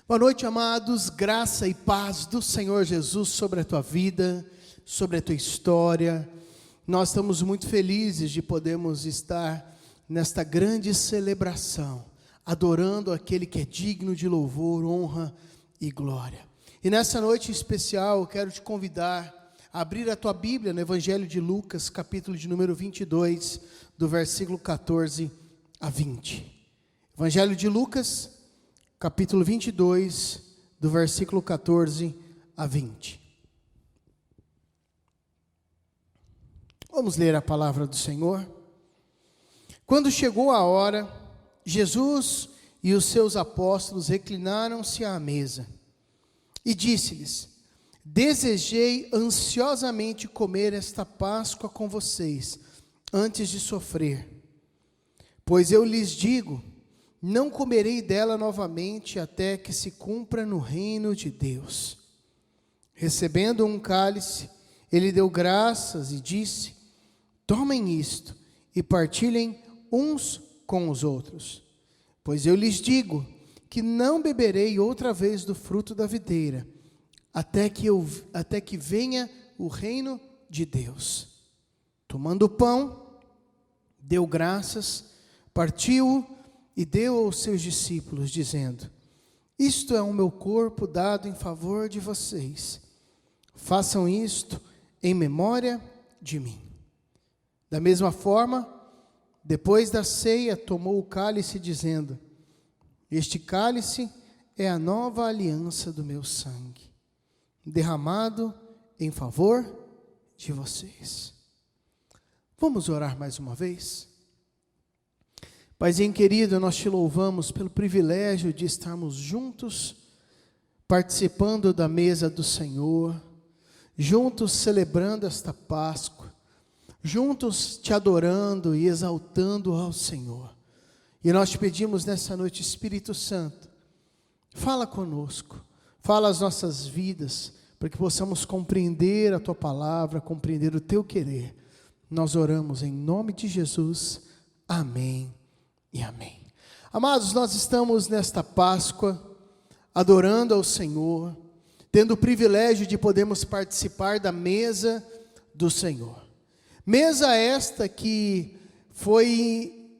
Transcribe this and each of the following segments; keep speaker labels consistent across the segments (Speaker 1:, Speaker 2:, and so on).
Speaker 1: Boa noite, amados, graça e paz do Senhor Jesus sobre a tua vida, sobre a tua história. Nós estamos muito felizes de podermos estar nesta grande celebração, adorando aquele que é digno de louvor, honra e glória. E nessa noite especial, eu quero te convidar a abrir a tua Bíblia no Evangelho de Lucas, capítulo de número 22, do versículo 14 a 20. Evangelho de Lucas, capítulo 22, do versículo 14 a 20. Vamos ler a palavra do Senhor. Quando chegou a hora, Jesus e os seus apóstolos reclinaram-se à mesa e disse-lhes: desejei ansiosamente comer esta Páscoa com vocês, antes de sofrer. Pois eu lhes digo, não comerei dela novamente até que se cumpra no reino de Deus. Recebendo um cálice, ele deu graças e disse: tomem isto e partilhem uns com os outros. Pois eu lhes digo que não beberei outra vez do fruto da videira, até que venha o reino de Deus. Tomando o pão, deu graças, partiu-o e deu aos seus discípulos, dizendo: isto é o meu corpo dado em favor de vocês. Façam isto em memória de mim. Da mesma forma, depois da ceia, tomou o cálice, dizendo: este cálice é a nova aliança do meu sangue, derramado em favor de vocês. Vamos orar mais uma vez? Paizinho querido, nós te louvamos pelo privilégio de estarmos juntos, participando da mesa do Senhor, juntos celebrando esta Páscoa, juntos te adorando e exaltando ao Senhor. E nós te pedimos nessa noite, Espírito Santo, fala conosco, fala as nossas vidas, para que possamos compreender a tua palavra, compreender o teu querer. Nós oramos em nome de Jesus, amém e amém. Amados, nós estamos nesta Páscoa, adorando ao Senhor, tendo o privilégio de podermos participar da mesa do Senhor. Mesa esta que foi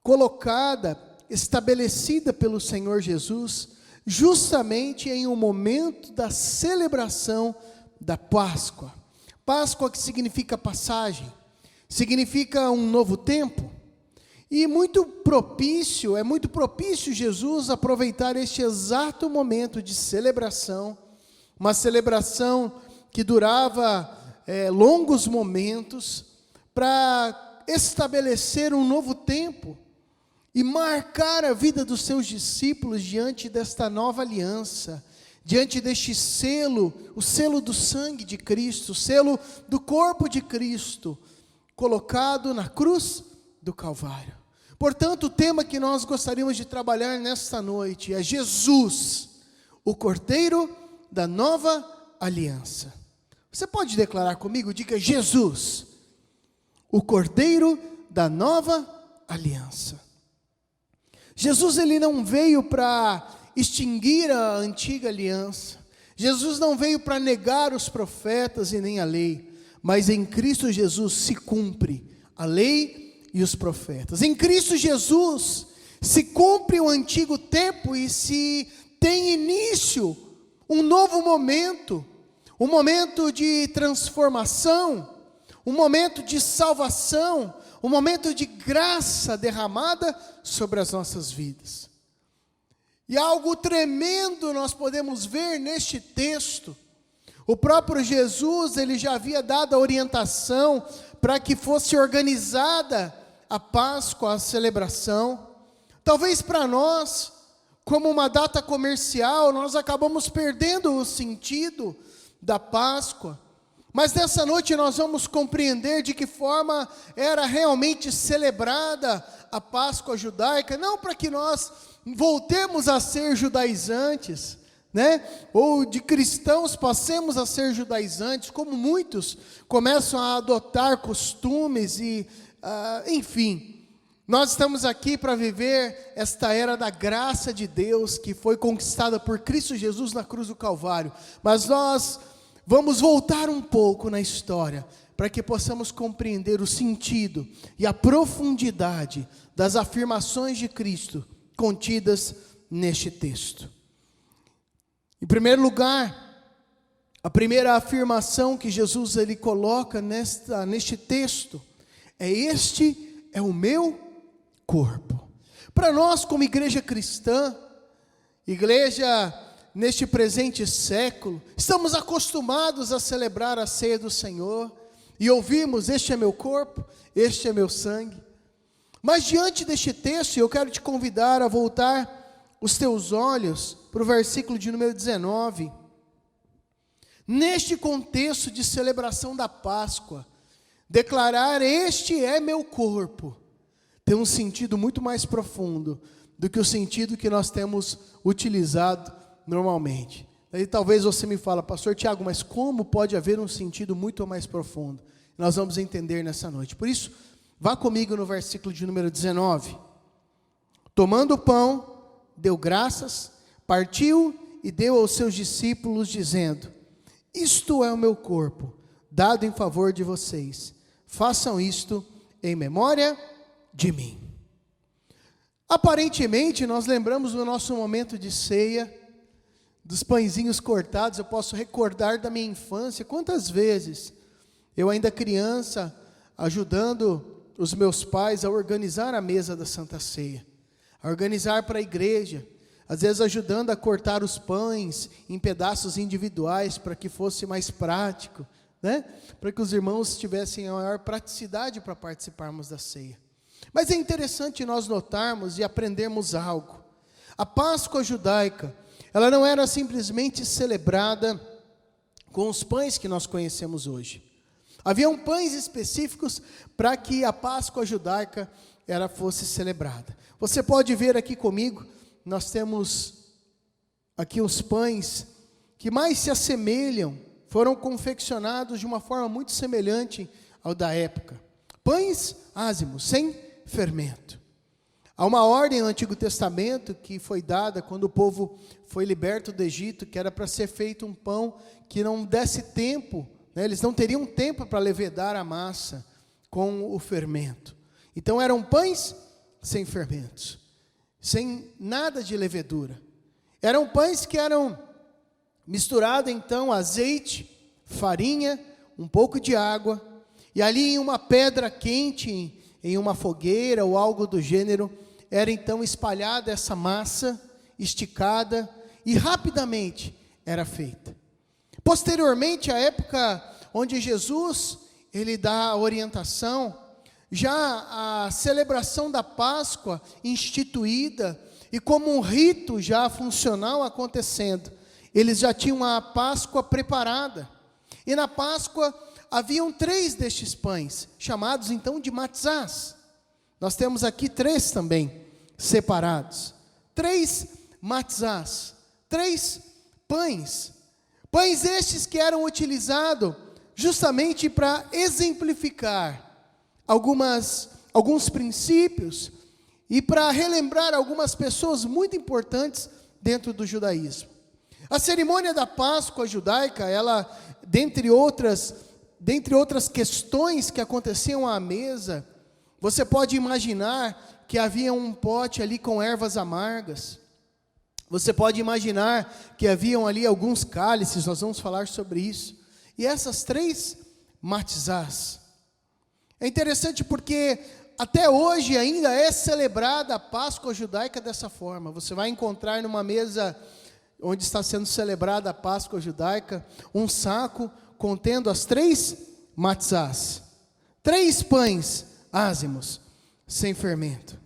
Speaker 1: colocada, estabelecida pelo Senhor Jesus, justamente em um momento da celebração da Páscoa. Páscoa que significa passagem, significa um novo tempo. E é muito propício Jesus aproveitar este exato momento de celebração, uma celebração que durava longos momentos, para estabelecer um novo tempo e marcar a vida dos seus discípulos diante desta nova aliança, diante deste selo, o selo do sangue de Cristo, o selo do corpo de Cristo, colocado na cruz do Calvário. Portanto, o tema que nós gostaríamos de trabalhar nesta noite é Jesus, o Cordeiro da nova aliança. Você pode declarar comigo? Diga: Jesus, o Cordeiro da nova aliança. Jesus, ele não veio para extinguir a antiga aliança. Jesus não veio para negar os profetas e nem a lei, mas em Cristo Jesus se cumpre a lei e os profetas. Em Cristo Jesus se cumpre o antigo tempo e se tem início um novo momento, um momento de transformação, um momento de salvação, um momento de graça derramada sobre as nossas vidas. E algo tremendo nós podemos ver neste texto. O próprio Jesus, ele já havia dado a orientação para que fosse organizada a Páscoa, a celebração. Talvez para nós, como uma data comercial, nós acabamos perdendo o sentido da Páscoa. Mas nessa noite nós vamos compreender de que forma era realmente celebrada a Páscoa judaica, não para que nós voltemos a ser judaizantes, ou de cristãos passemos a ser judaizantes, como muitos começam a adotar costumes e, enfim, Nós estamos aqui para viver esta era da graça de Deus que foi conquistada por Cristo Jesus na cruz do Calvário. Mas nós vamos voltar um pouco na história para que possamos compreender o sentido e a profundidade das afirmações de Cristo contidas neste texto. Em primeiro lugar, a primeira afirmação que Jesus ele coloca neste texto é: este é o meu corpo. Para nós, como igreja cristã, igreja neste presente século, estamos acostumados a celebrar a ceia do Senhor e ouvimos: este é meu corpo, este é meu sangue. Mas diante deste texto, eu quero te convidar a voltar os teus olhos para o versículo de número 19. Neste contexto de celebração da Páscoa, declarar este é meu corpo tem um sentido muito mais profundo do que o sentido que nós temos utilizado normalmente. Aí talvez você me fale: pastor Tiago, mas como pode haver um sentido muito mais profundo? Nós vamos entender nessa noite. Por isso, vá comigo no versículo de número 19. Tomando o pão, deu graças, partiu e deu aos seus discípulos, dizendo: isto é o meu corpo, dado em favor de vocês. Façam isto em memória de mim. Aparentemente, nós lembramos do nosso momento de ceia, dos pãezinhos cortados. Eu posso recordar da minha infância, quantas vezes eu ainda criança, ajudando os meus pais a organizar a mesa da Santa Ceia, a organizar para a igreja, às vezes ajudando a cortar os pães em pedaços individuais para que fosse mais prático, né? Para que os irmãos tivessem a maior praticidade para participarmos da ceia. Mas é interessante nós notarmos e aprendermos algo. A Páscoa judaica, ela não era simplesmente celebrada com os pães que nós conhecemos hoje. Haviam pães específicos para que a Páscoa judaica ela fosse celebrada. Você pode ver aqui comigo, nós temos aqui os pães que mais se assemelham, foram confeccionados de uma forma muito semelhante ao da época. Pães ázimos, sem fermento. Há uma ordem no Antigo Testamento que foi dada quando o povo foi liberto do Egito, que era para ser feito um pão que não desse tempo, né? Eles não teriam tempo para levedar a massa com o fermento. Então eram pães sem fermentos, sem nada de levedura. Eram pães que eram misturados então azeite, farinha, um pouco de água, e ali em uma pedra quente, em uma fogueira ou algo do gênero, era então espalhada essa massa, esticada, e rapidamente era feita. Posteriormente, a época onde Jesus, ele dá a orientação, já a celebração da Páscoa instituída, e como um rito já funcional acontecendo, eles já tinham a Páscoa preparada, e na Páscoa haviam 3 destes pães, chamados então de matzás. Nós temos aqui 3 também, separados. 3 matzás, 3 pães. Pães estes que eram utilizados justamente para exemplificar alguns princípios e para relembrar algumas pessoas muito importantes dentro do judaísmo. A cerimônia da Páscoa judaica, ela, dentre outras questões que aconteciam à mesa, você pode imaginar que havia um pote ali com ervas amargas. Você pode imaginar que haviam ali alguns cálices, nós vamos falar sobre isso. E essas 3 matzás. É interessante porque até hoje ainda é celebrada a Páscoa judaica dessa forma. Você vai encontrar numa mesa onde está sendo celebrada a Páscoa judaica, um saco contendo as 3 matzás, 3 pães ázimos, sem fermento.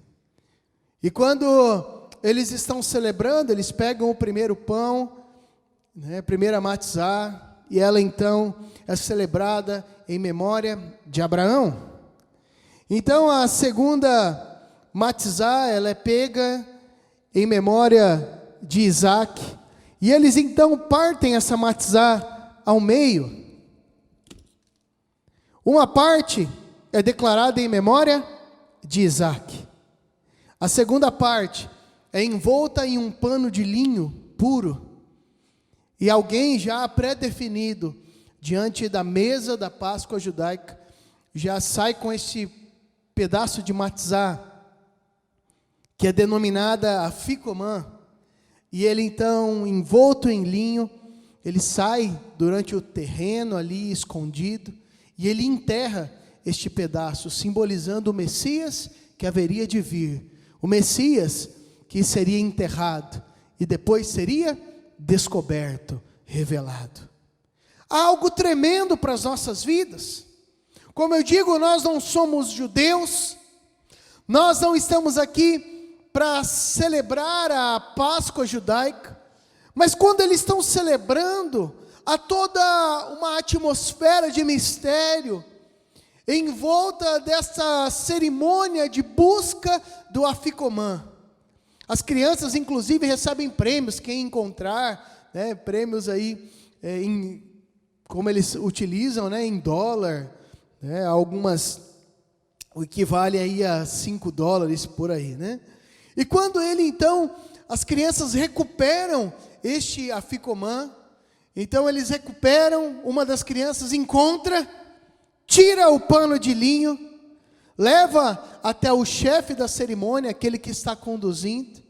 Speaker 1: E quando eles estão celebrando, eles pegam o primeiro pão, né, a primeira matzá, e ela então é celebrada em memória de Abraão. Então a segunda matzá, ela é pega em memória de Isaac, e eles então partem essa matzá ao meio. Uma parte é declarada em memória de Isaac, A segunda parte é envolta em um pano de linho puro. E alguém já pré-definido, diante da mesa da Páscoa judaica, já sai com esse pedaço de matzá, que é denominada aficomã, e ele então, envolto em linho, ele sai durante o terreno ali, escondido, e ele enterra este pedaço, simbolizando o Messias que haveria de vir, o Messias que seria enterrado, e depois seria descoberto, revelado. Algo tremendo para as nossas vidas. Como eu digo, nós não somos judeus, nós não estamos aqui para celebrar a Páscoa judaica, mas quando eles estão celebrando, há toda uma atmosfera de mistério, em volta dessa cerimônia de busca do aficomã. As crianças, inclusive, recebem prêmios, quem encontrar, né, prêmios aí, como eles utilizam, né, em dólar, né, algumas, o equivale aí a $5 por aí, né? E quando ele, então, as crianças recuperam este aficomã, então eles recuperam, uma das crianças encontra, tira o pano de linho, leva até o chefe da cerimônia, aquele que está conduzindo,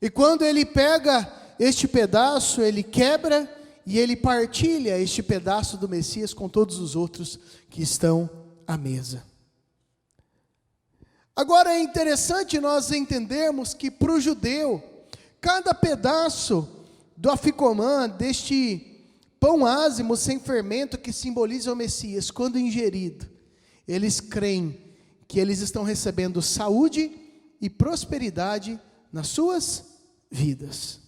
Speaker 1: e quando ele pega este pedaço, ele quebra e ele partilha este pedaço do Messias com todos os outros que estão à mesa. Agora é interessante nós entendermos que para o judeu, cada pedaço do aficomã, deste pão ázimo sem fermento que simboliza o Messias, quando ingerido, eles creem que eles estão recebendo saúde e prosperidade nas suas vidas.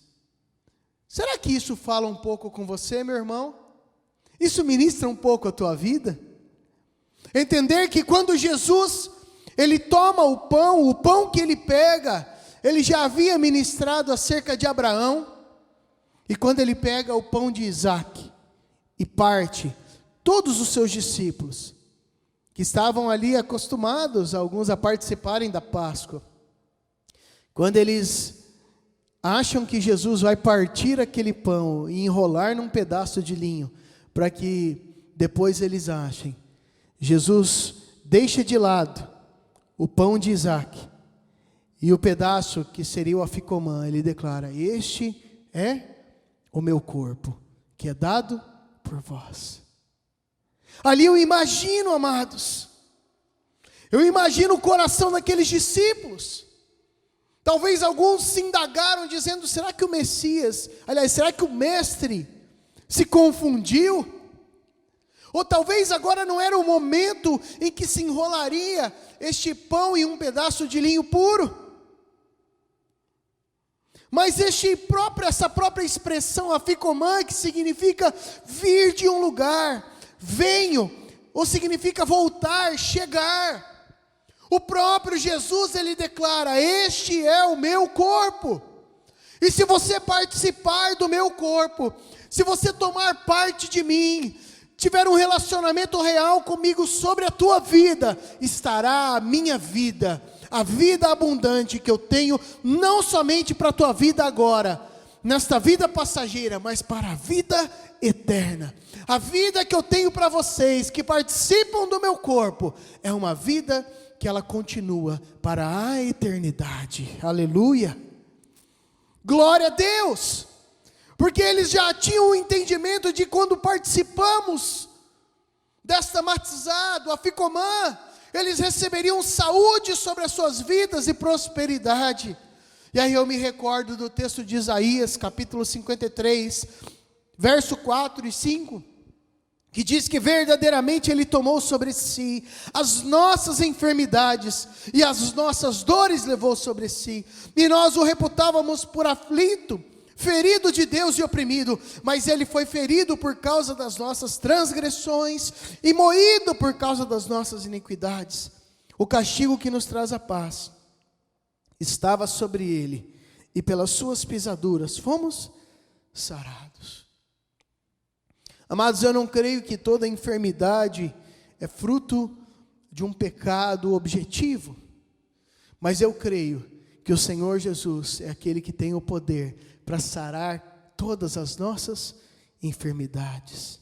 Speaker 1: Será que isso fala um pouco com você, meu irmão? Isso ministra um pouco a tua vida? Entender que quando Jesus, ele toma o pão que ele pega, ele já havia ministrado acerca de Abraão, e quando ele pega o pão de Isaac e parte, todos os seus discípulos, que estavam ali acostumados, alguns a participarem da Páscoa, quando eles acham que Jesus vai partir aquele pão e enrolar num pedaço de linho, para que depois eles achem, Jesus deixa de lado o pão de Isaac, e o pedaço que seria o aficomã, ele declara: este é o meu corpo, que é dado por vós. Ali eu imagino, amados, eu imagino o coração daqueles discípulos. Talvez alguns se indagaram dizendo: será que o Messias, aliás, será que o mestre se confundiu? Ou talvez agora não era o momento em que se enrolaria este pão em um pedaço de linho puro? Mas essa própria expressão aficomã, que significa vir de um lugar, venho, ou significa voltar, chegar. O próprio Jesus, ele declara: este é o meu corpo. E se você participar do meu corpo, se você tomar parte de mim, tiver um relacionamento real comigo sobre a tua vida, estará a minha vida, a vida abundante que eu tenho, não somente para a tua vida agora, nesta vida passageira, mas para a vida eterna. A vida que eu tenho para vocês, que participam do meu corpo, é uma vida que ela continua para a eternidade. Aleluia! Glória a Deus! Porque eles já tinham o entendimento de quando participamos desta matzá, do aficomã, eles receberiam saúde sobre as suas vidas e prosperidade. E aí eu me recordo do texto de Isaías, capítulo 53, verso 4 e 5, que diz que verdadeiramente Ele tomou sobre si as nossas enfermidades e as nossas dores levou sobre si, e nós o reputávamos por aflito, ferido de Deus e oprimido, mas Ele foi ferido por causa das nossas transgressões e moído por causa das nossas iniquidades. O castigo que nos traz a paz estava sobre Ele, e pelas suas pisaduras fomos sarados. Amados, eu não creio que toda enfermidade é fruto de um pecado objetivo, Mas eu creio que o Senhor Jesus é aquele que tem o poder para sarar todas as nossas enfermidades.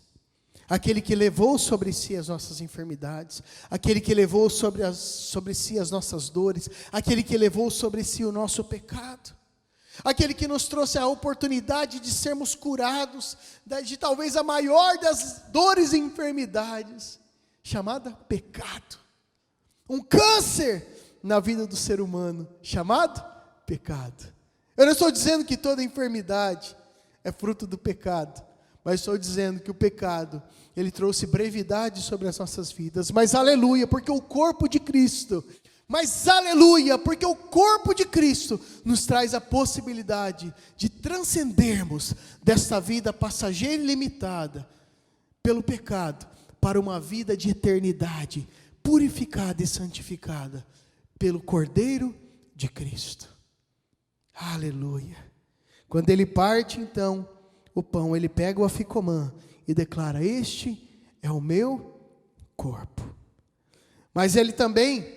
Speaker 1: Aquele que levou sobre si as nossas enfermidades, aquele que levou sobre si as nossas dores, aquele que levou sobre si o nosso pecado, aquele que nos trouxe a oportunidade de sermos curados de talvez a maior das dores e enfermidades, chamada pecado. Um câncer na vida do ser humano, chamado pecado. Eu não estou dizendo que toda enfermidade é fruto do pecado, mas estou dizendo que o pecado, ele trouxe brevidade sobre as nossas vidas. Mas aleluia, porque o corpo de Cristo, nos traz a possibilidade de transcendermos desta vida passageira e limitada pelo pecado, para uma vida de eternidade, purificada e santificada pelo Cordeiro de Cristo. Aleluia. Quando ele parte então o pão, ele pega o aficomã e declara: este é o meu corpo. Mas ele também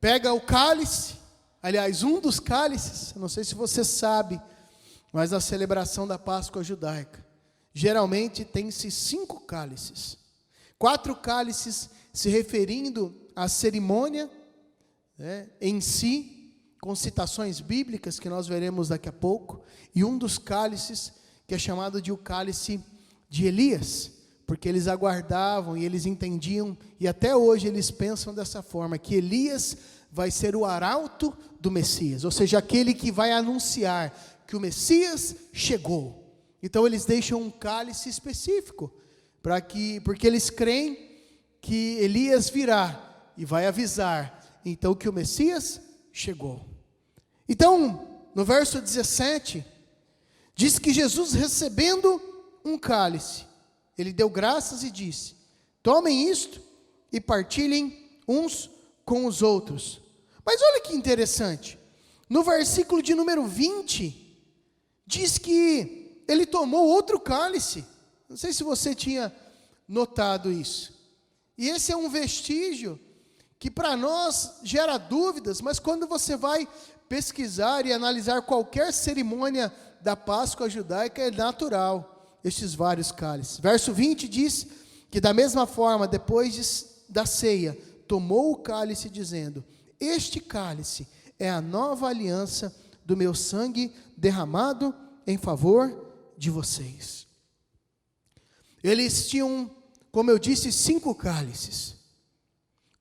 Speaker 1: pega o cálice, aliás, um dos cálices, não sei se você sabe, mas na celebração da Páscoa judaica, geralmente tem-se 5 cálices. 4 cálices se referindo à cerimônia, em si, com citações bíblicas que nós veremos daqui a pouco, e um dos cálices que é chamado de o cálice de Elias, porque eles aguardavam e eles entendiam, e até hoje eles pensam dessa forma, que Elias vai ser o arauto do Messias, ou seja, aquele que vai anunciar que o Messias chegou. Então eles deixam um cálice específico, porque eles creem que Elias virá e vai avisar, então, que o Messias chegou. Então, no verso 17, diz que Jesus, recebendo um cálice, ele deu graças e disse: tomem isto e partilhem uns com os outros. Mas olha que interessante, no versículo de número 20, diz que ele tomou outro cálice. Não sei se você tinha notado isso. E esse é um vestígio que para nós gera dúvidas, mas quando você vai pesquisar e analisar qualquer cerimônia da Páscoa judaica, é natural estes vários cálices. Verso 20 diz que da mesma forma, depois da ceia, tomou o cálice dizendo: este cálice é a nova aliança do meu sangue derramado em favor de vocês. Eles tinham, como eu disse, 5 cálices.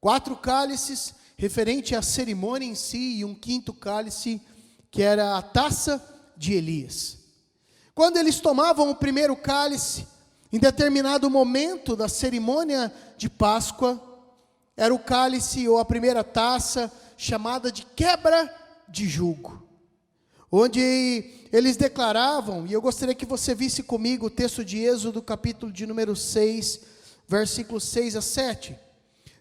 Speaker 1: 4 cálices referente à cerimônia em si, e um 5º cálice que era a taça de Elias. Quando eles tomavam o primeiro cálice, em determinado momento da cerimônia de Páscoa, era o cálice ou a primeira taça chamada de quebra de jugo, onde eles declaravam, e eu gostaria que você visse comigo o texto de Êxodo, capítulo de número 6, versículos 6 a 7,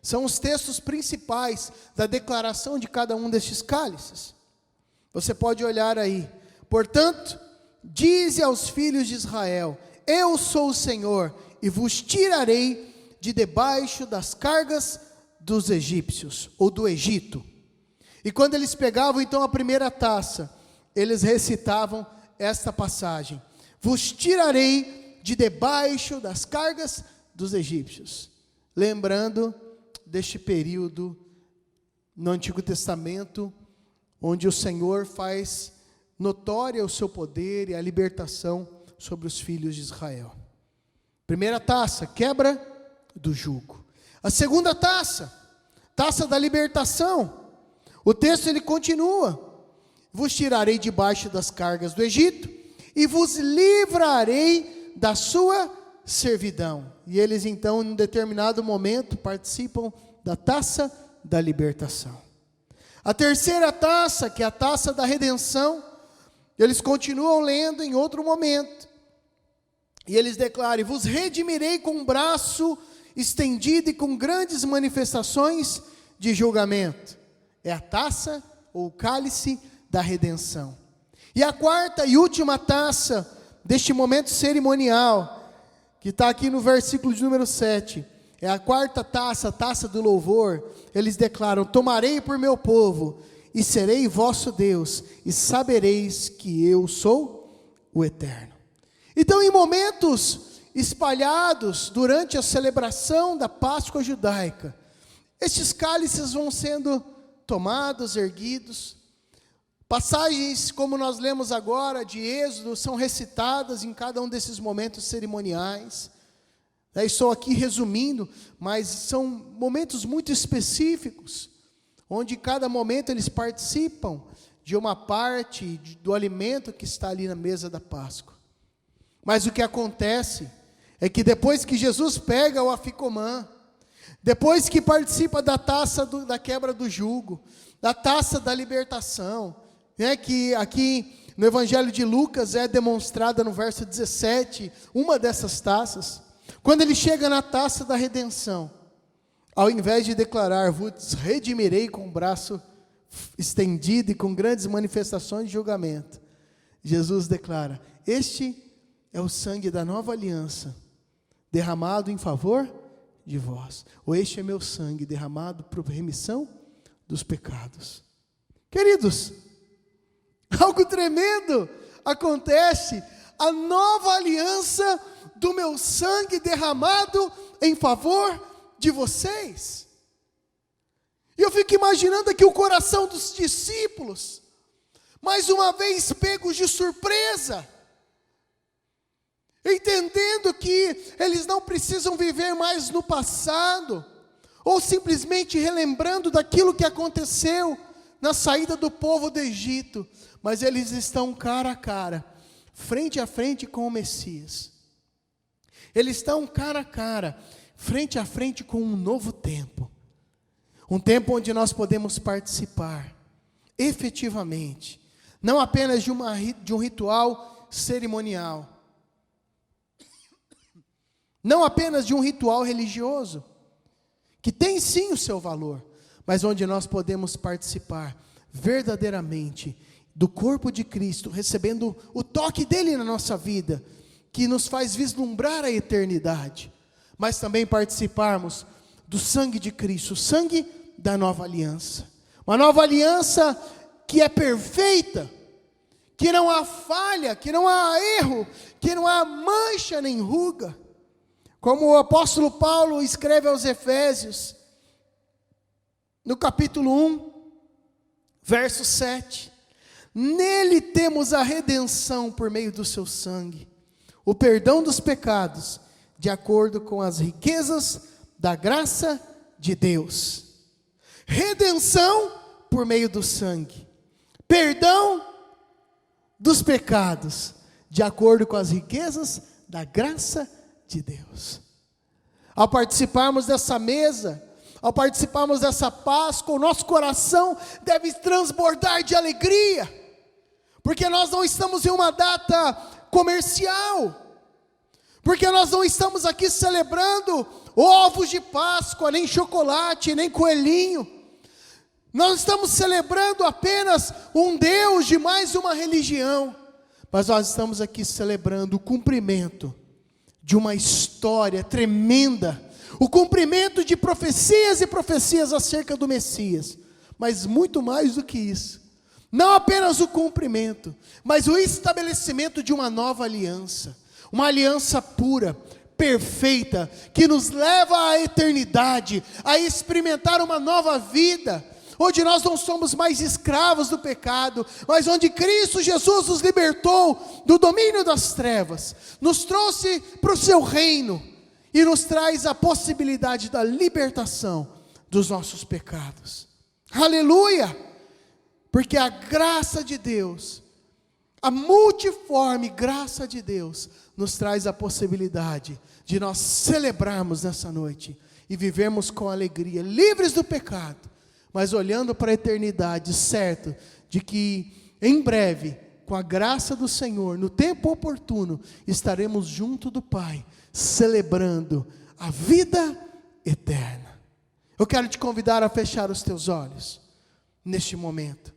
Speaker 1: são os textos principais da declaração de cada um destes cálices. Você pode olhar aí. Portanto, dize aos filhos de Israel: eu sou o Senhor, e vos tirarei de debaixo das cargas dos egípcios, ou do Egito. E quando eles pegavam então a primeira taça, eles recitavam esta passagem: vos tirarei de debaixo das cargas dos egípcios. Lembrando deste período no Antigo Testamento, onde o Senhor faz notória o seu poder e a libertação sobre os filhos de Israel. Primeira taça, quebra do jugo. A segunda taça, taça da libertação. O texto ele continua: vos tirarei debaixo das cargas do Egito e vos livrarei da sua servidão. E eles então, em um determinado momento, participam da taça da libertação. A terceira taça, que é a taça da redenção, eles continuam lendo em outro momento, e eles declaram: vos redimirei com um braço estendido e com grandes manifestações de julgamento. É a taça ou o cálice da redenção. E a quarta e última taça deste momento cerimonial, que está aqui no versículo de número 7, é a quarta taça, a taça do louvor. Eles declaram: tomarei por meu povo e serei vosso Deus, e sabereis que eu sou o Eterno. Então, em momentos espalhados durante a celebração da Páscoa judaica, estes cálices vão sendo tomados, erguidos. Passagens, como nós lemos agora, de Êxodo, são recitadas em cada um desses momentos cerimoniais. Estou aqui resumindo, mas são momentos muito específicos, onde em cada momento eles participam de uma parte do alimento que está ali na mesa da Páscoa. Mas o que acontece é que depois que Jesus pega o aficomã, depois que participa da taça da quebra do jugo, da taça da libertação, que aqui no Evangelho de Lucas é demonstrada no verso 17, uma dessas taças. Quando ele chega na taça da redenção, ao invés de declarar, vos redimirei com o braço estendido e com grandes manifestações de julgamento, Jesus declara, este é o sangue da nova aliança, derramado em favor de vós. Ou este é meu sangue derramado por remissão dos pecados. Queridos, algo tremendo acontece, a nova aliança do meu sangue derramado em favor de vocês. E eu fico imaginando aqui o coração dos discípulos, mais uma vez pegos de surpresa, entendendo que eles não precisam viver mais no passado, ou simplesmente relembrando daquilo que aconteceu na saída do povo do Egito, mas eles estão cara a cara, frente a frente com o Messias. Eles estão cara a cara, frente a frente com um novo tempo. Um tempo onde nós podemos participar, efetivamente, não apenas de um ritual cerimonial, não apenas de um ritual religioso, que tem sim o seu valor, mas onde nós podemos participar verdadeiramente do corpo de Cristo, recebendo o toque dele na nossa vida, que nos faz vislumbrar a eternidade, mas também participarmos do sangue de Cristo, o sangue da nova aliança, uma nova aliança que é perfeita, que não há falha, que não há erro, que não há mancha nem ruga, como o apóstolo Paulo escreve aos Efésios, no capítulo 1, verso 7, nele temos a redenção por meio do seu sangue, o perdão dos pecados, de acordo com as riquezas da graça de Deus. Redenção por meio do sangue, perdão dos pecados, de acordo com as riquezas da graça de Deus. Ao participarmos dessa mesa, ao participarmos dessa Páscoa, o nosso coração deve transbordar de alegria, porque nós não estamos em uma data comercial, porque nós não estamos aqui celebrando ovos de Páscoa, nem chocolate, nem coelhinho. Nós estamos celebrando apenas um Deus de mais uma religião, mas nós estamos aqui celebrando o cumprimento de uma história tremenda, o cumprimento de profecias e profecias acerca do Messias, mas muito mais do que isso, não apenas o cumprimento, mas o estabelecimento de uma nova aliança, uma aliança pura, perfeita, que nos leva à eternidade, a experimentar uma nova vida, onde nós não somos mais escravos do pecado, mas onde Cristo Jesus nos libertou do domínio das trevas, nos trouxe para o seu reino, e nos traz a possibilidade da libertação dos nossos pecados. Aleluia! Porque a graça de Deus, a multiforme graça de Deus, nos traz a possibilidade de nós celebrarmos nessa noite, e vivermos com alegria, livres do pecado, mas olhando para a eternidade, certo de que em breve, com a graça do Senhor, no tempo oportuno, estaremos junto do Pai, celebrando a vida eterna. Eu quero te convidar a fechar os teus olhos, neste momento.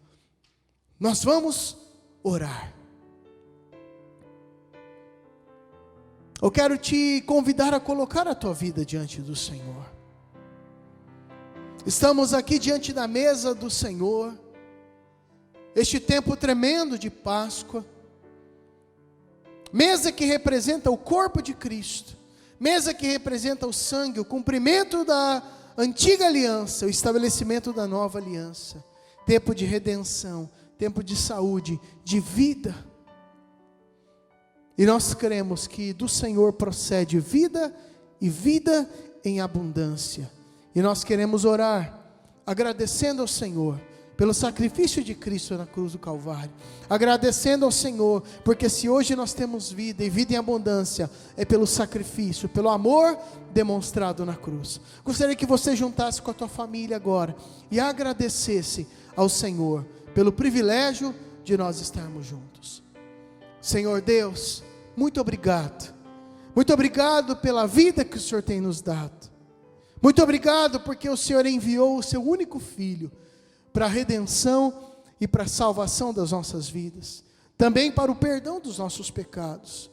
Speaker 1: Nós vamos orar. Eu quero te convidar a colocar a tua vida diante do Senhor. Estamos aqui diante da mesa do Senhor, este tempo tremendo de Páscoa, mesa que representa o corpo de Cristo, mesa que representa o sangue, o cumprimento da antiga aliança, o estabelecimento da nova aliança, tempo de redenção, tempo de saúde, de vida. E nós cremos que do Senhor procede vida e vida em abundância. E nós queremos orar, agradecendo ao Senhor pelo sacrifício de Cristo na cruz do Calvário, agradecendo ao Senhor, porque se hoje nós temos vida e vida em abundância, é pelo sacrifício, pelo amor demonstrado na cruz. Gostaria que você juntasse com a tua família agora e agradecesse ao Senhor pelo privilégio de nós estarmos juntos. Senhor Deus, muito obrigado pela vida que o Senhor tem nos dado, muito obrigado porque o Senhor enviou o seu único Filho, para a redenção e para a salvação das nossas vidas, também para o perdão dos nossos pecados.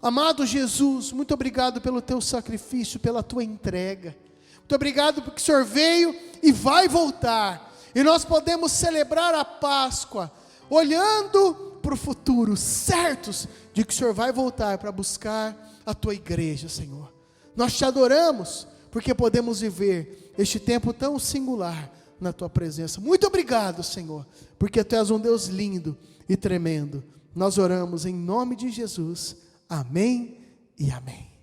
Speaker 1: Amado Jesus, muito obrigado pelo teu sacrifício, pela tua entrega, muito obrigado porque o Senhor veio e vai voltar, e nós podemos celebrar a Páscoa, olhando para o futuro, certos de que o Senhor vai voltar para buscar a tua igreja, Senhor. Nós te adoramos, porque podemos viver este tempo tão singular, na tua presença. Muito obrigado, Senhor, porque tu és um Deus lindo e tremendo. Nós oramos em nome de Jesus. Amém e amém.